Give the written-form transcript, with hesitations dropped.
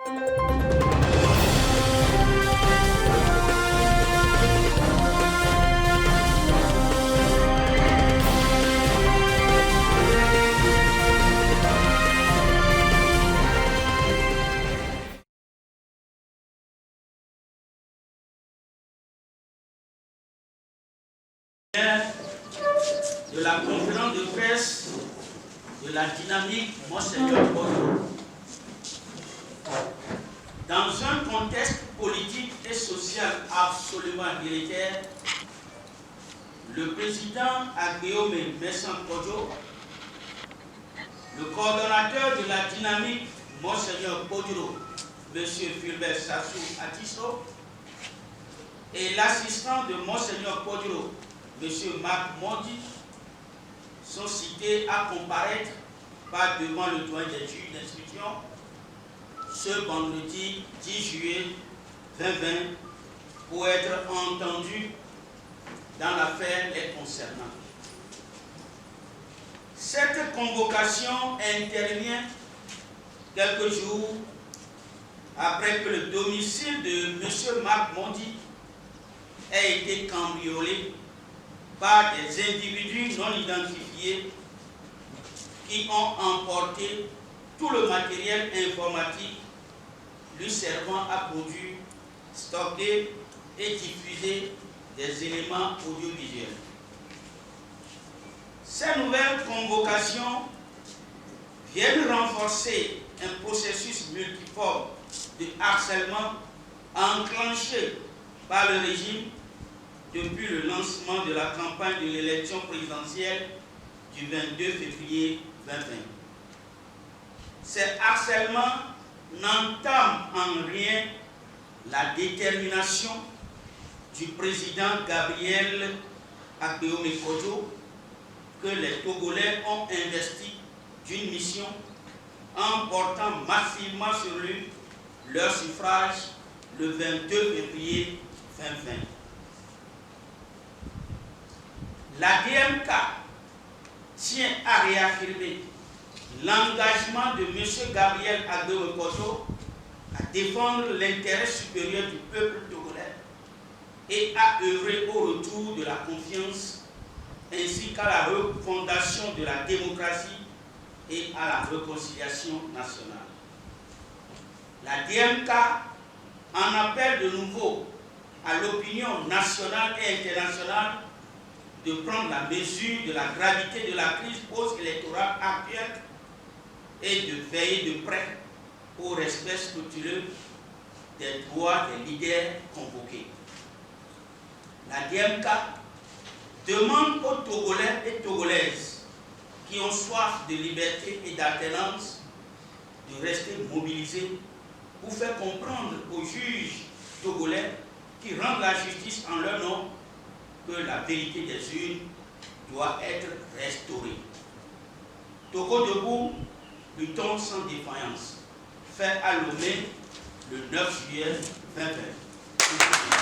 De la conférence de presse de la dynamique Monseigneur Bodo. Dans un contexte politique et social absolument délétère, le président Aguillaume Messan Kodjo, le coordonnateur de la dynamique Monseigneur Boduro, M. Fulbert Sassou Atisso, et l'assistant de Monseigneur Boduro, M. Marc Mondi, sont cités à comparaître devant le doyen des juges d'instruction ce vendredi 10 juillet 2020 pour être entendus dans l'affaire les concernant. Cette convocation intervient quelques jours après que le domicile de M. Marc Mondi ait été cambriolé par des individus non identifiés qui ont emporté tout le matériel informatique lui servant à produire, stocker et diffuser des éléments audiovisuels. Ces nouvelles convocations viennent renforcer un processus multiforme de harcèlement enclenché par le régime depuis le lancement de la campagne de l'élection présidentielle du 22 février 2020. Ces harcèlements n'entament en rien la détermination du président Gabriel Aguillaume Kodjo que les Togolais ont investi d'une mission en portant massivement sur lui leur suffrage le 22 février 2020. La DMK tient à réaffirmer l'engagement de M. Gabriel Aguillaume Kodjo à défendre l'intérêt supérieur du peuple togolais et à œuvrer au retour de la confiance ainsi qu'à la refondation de la démocratie et à la réconciliation nationale. La DMK en appelle de nouveau à l'opinion nationale et internationale de prendre la mesure de la gravité de la crise post-électorale actuelle et de veiller de près au respect scrupuleux des droits des leaders convoqués. La DMK demande aux Togolais et Togolaises qui ont soif de liberté et d'alternance de rester mobilisés pour faire comprendre aux juges togolais qui rendent la justice en leur nom que la vérité des urnes doit être restaurée. Togo debout, luttons sans défaillance. Fait à Lomé le 9 juillet 2020.